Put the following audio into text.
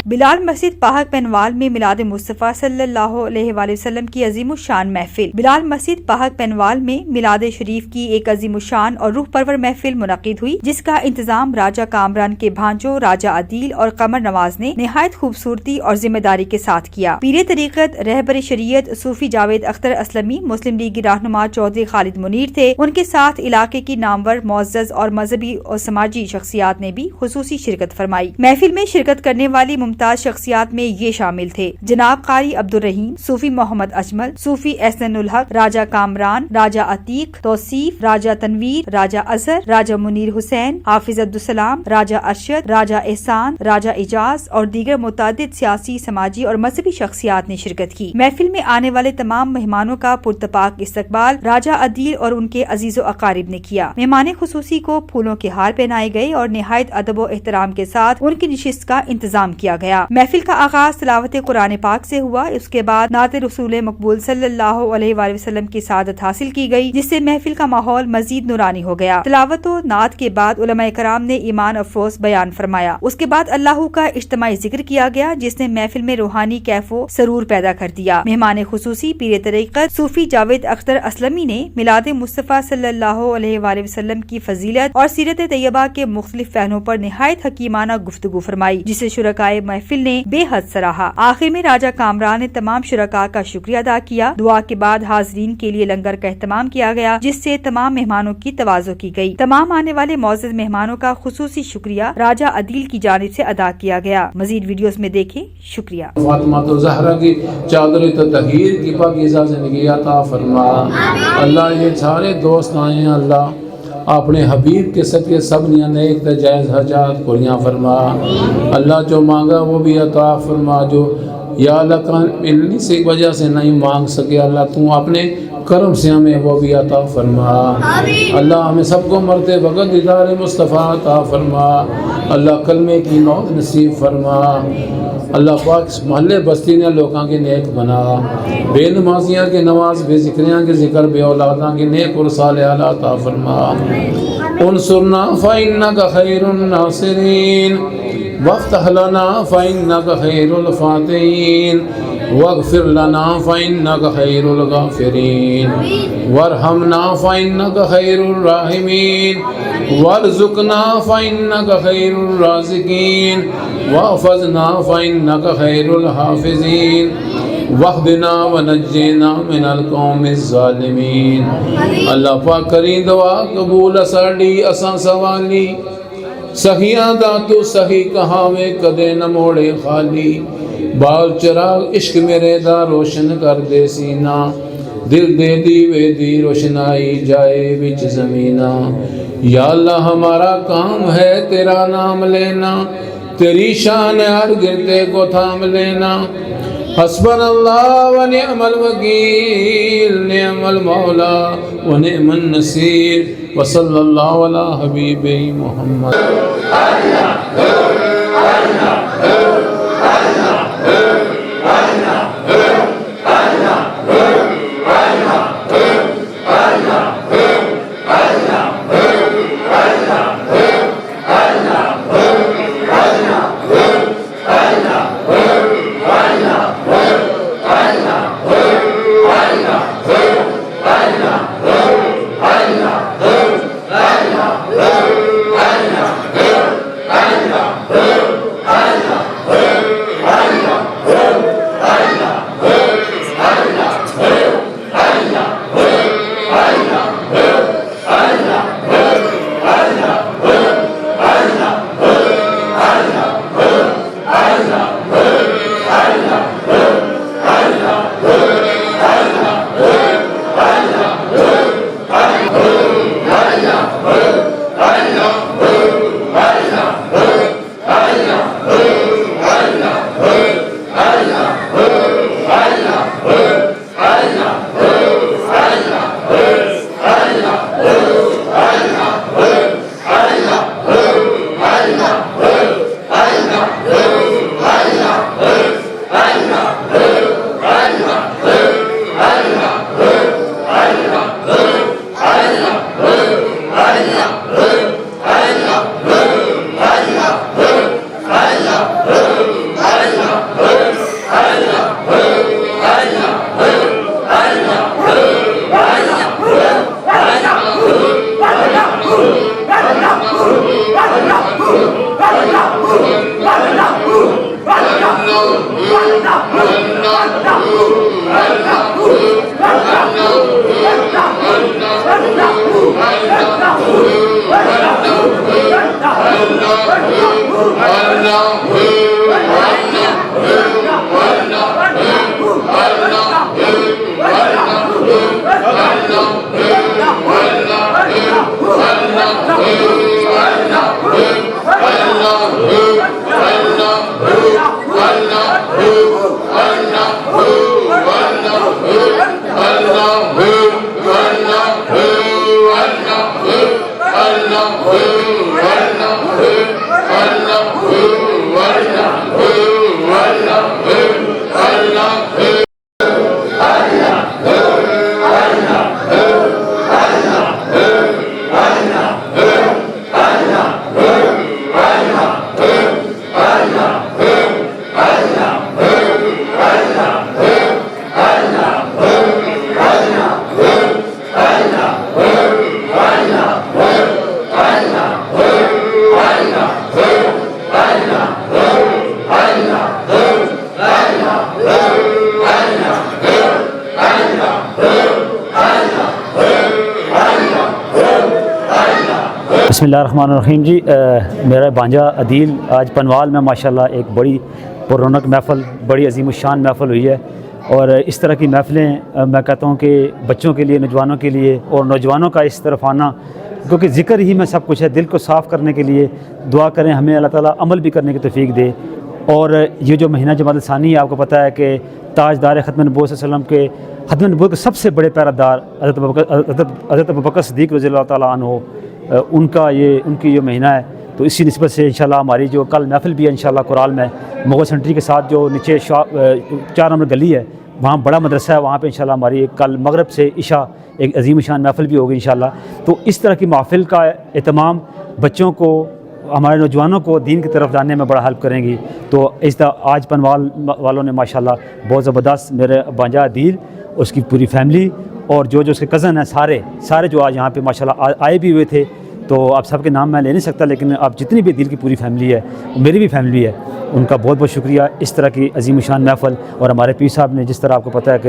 بلال مسجد پاہک پینوال میں میلاد مصطفیٰ صلی اللہ علیہ وآلہ وسلم کی عظیم الشان محفل۔ بلال مسجد پاہک پینوال میں میلاد شریف کی ایک عظیم الشان اور روح پرور محفل منعقد ہوئی، جس کا انتظام راجہ کامران کے بھانجوں راجہ عدیل اور قمر نواز نے نہایت خوبصورتی اور ذمہ داری کے ساتھ کیا۔ پیر طریقت رہبر شریعت صوفی جاوید اختر اسلمی، مسلم لیگی رہنما چودھری خالد منیر تھے۔ ان کے ساتھ علاقے کی نامور معزز اور مذہبی اور سماجی شخصیات نے بھی خصوصی شرکت فرمائی۔ محفل میں شرکت کرنے والی ممتاز شخصیات میں یہ شامل تھے: جناب قاری عبدالرحیم، صوفی محمد اجمل، صوفی احسن الحق، راجہ کامران، راجہ عتیق، توصیف، راجہ تنویر، راجہ اظہر، راجہ منیر حسین، حافظ عبدالسلام، راجہ ارشد، راجہ احسان، راجہ اجاز اور دیگر متعدد سیاسی، سماجی اور مذہبی شخصیات نے شرکت کی۔ محفل میں آنے والے تمام مہمانوں کا پرتپاک استقبال راجہ عدیل اور ان کے عزیز و اقارب نے کیا۔ مہمان خصوصی کو پھولوں کے ہار پہنائے گئے اور نہایت ادب و احترام کے ساتھ ان کی نشست کا انتظام کیا گیا۔ محفل کا آغاز تلاوت قرآن پاک سے ہوا، اس کے بعد نعت رسول مقبول صلی اللہ علیہ وآلہ وسلم کی سعادت حاصل کی گئی، جس سے محفل کا ماحول مزید نورانی ہو گیا۔ تلاوت و نعت کے بعد علماء کرام نے ایمان افروز بیان فرمایا۔ اس کے بعد اللہ کا اجتماعی ذکر کیا گیا، جس نے محفل میں روحانی کیف و سرور پیدا کر دیا۔ مہمان خصوصی پیر طریقت صوفی جاوید اختر اسلمی نے میلاد مصطفیٰ صلی اللہ علیہ وآلہ وسلم کی فضیلت اور سیرت طیبہ کے مختلف پہلوؤں پر نہایت حکیمانہ گفتگو فرمائی، جسے شرکائے محفل نے بے حد سراہا۔ آخر میں راجہ کامران نے تمام شرکاء کا شکریہ ادا کیا۔ دعا کے بعد حاضرین کے لیے لنگر کا اہتمام کیا گیا، جس سے تمام مہمانوں کی تواضع کی گئی۔ تمام آنے والے معزز مہمانوں کا خصوصی شکریہ راجہ عدیل کی جانب سے ادا کیا گیا۔ مزید ویڈیوز میں دیکھیں۔ شکریہ۔ فاطمہ زہرا کی چادر تطہیر کی پاکیزہ زندگی عطا فرما۔ اللہ یہ سارے دوست آئے ہیں، اللہ اپنے حبیب کے صدقے سب نیک جائز حاجات پوریاں فرما۔ اللہ جو مانگا وہ بھی عطا فرما، جو یا اللہ کا ملنے سے وجہ سے نہیں مانگ سکے، اللہ تو اپنے کرم سے ہمیں وہ بھی عطا فرما۔ اللہ ہمیں سب کو مرتے وقت دیدار مصطفیٰ عطا فرما۔ اللہ کلمے کی موت نصیب فرما۔ اللہ پاک محلے بستی نے لوگاں کے نیک بنا، بے نمازیاں کے نماز، بے ذکریاں کے ذکر، بے اولاداں کے نیک اور صالح عطا فرما۔ انصرنا فإنک خیر الناصرین وافتح لنا فإنک خیر الفاتحین واغفر لنا فإنک خیر الغافرین وارحمنا فإنک خیر الراحمین وارزقنا فإنک خیر الرازقین واحفظنا فإنک خیر الحافظین واہدنا ونجینا من القوم الظالمین۔ اللہ پاک کریں دعا قبول اساڑی اساں سوالی، سہیاں دا تو صحیح کہاوے کدے نہ موڑے خالی، بال چراغ عشق میرے دا روشن کر دے سینہ، دل دے دیوے دی روشنائی جائے وچ زمینہ۔ یا اللہ ہمارا کام ہے تیرا نام لینا، تیری شان ہر گرتے کو تھام لینا۔ حسبنا اللہ و نعم الوکیل، نعم المولا و نعم النصیر، وصلی اللہ علی حبیب محمد۔ بسم اللہ الرحمن الرحیم جی، میرا بانجا عدیل آج پنوال میں ماشاءاللہ ایک بڑی پررونق محفل، بڑی عظیم الشان محفل ہوئی ہے، اور اس طرح کی محفلیں میں کہتا ہوں کہ بچوں کے لیے، نوجوانوں کے لیے، اور نوجوانوں کا اس طرف آنا، کیونکہ ذکر ہی میں سب کچھ ہے، دل کو صاف کرنے کے لیے دعا کریں ہمیں اللہ تعالیٰ عمل بھی کرنے کی توفیق دے۔ اور یہ جو مہینہ جمادی الثانی ہے، آپ کو پتہ ہے کہ تاجدار ختم نبوت صلی اللہ علیہ وسلم کے ختم نبوت کے سب سے بڑے پیرادار حضرت ابوبکر صدیق رضی اللہ تعالیٰ عنہ، ان کی یہ مہینہ ہے، تو اسی نسبت سے انشاءاللہ ہماری جو کل محفل بھی ہے انشاءاللہ کورال میں مغل سینٹری کے ساتھ جو نیچے 4 نمبر گلی ہے، وہاں بڑا مدرسہ ہے، وہاں پہ انشاءاللہ ہماری کل مغرب سے عشاء ایک عظیم شان محفل بھی ہوگی انشاءاللہ۔ تو اس طرح کی محفل کا اہتمام بچوں کو، ہمارے نوجوانوں کو دین کی طرف جانے میں بڑا ہیلپ کریں گی۔ تو اس طرح آج پنوال والوں نے ماشاءاللہ بہت زبردست، میرے بانجا عدیل، اس کی پوری فیملی اور جو اس کے کزن ہیں سارے جو آج یہاں پہ ماشاءاللہ آئے بھی ہوئے تھے، تو آپ سب کے نام میں لے نہیں سکتا، لیکن آپ جتنی بھی دل کی پوری فیملی ہے، میری بھی فیملی ہے، ان کا بہت بہت شکریہ۔ اس طرح کی عظیم شان محفل، اور ہمارے پیر صاحب نے جس طرح آپ کو پتہ ہے کہ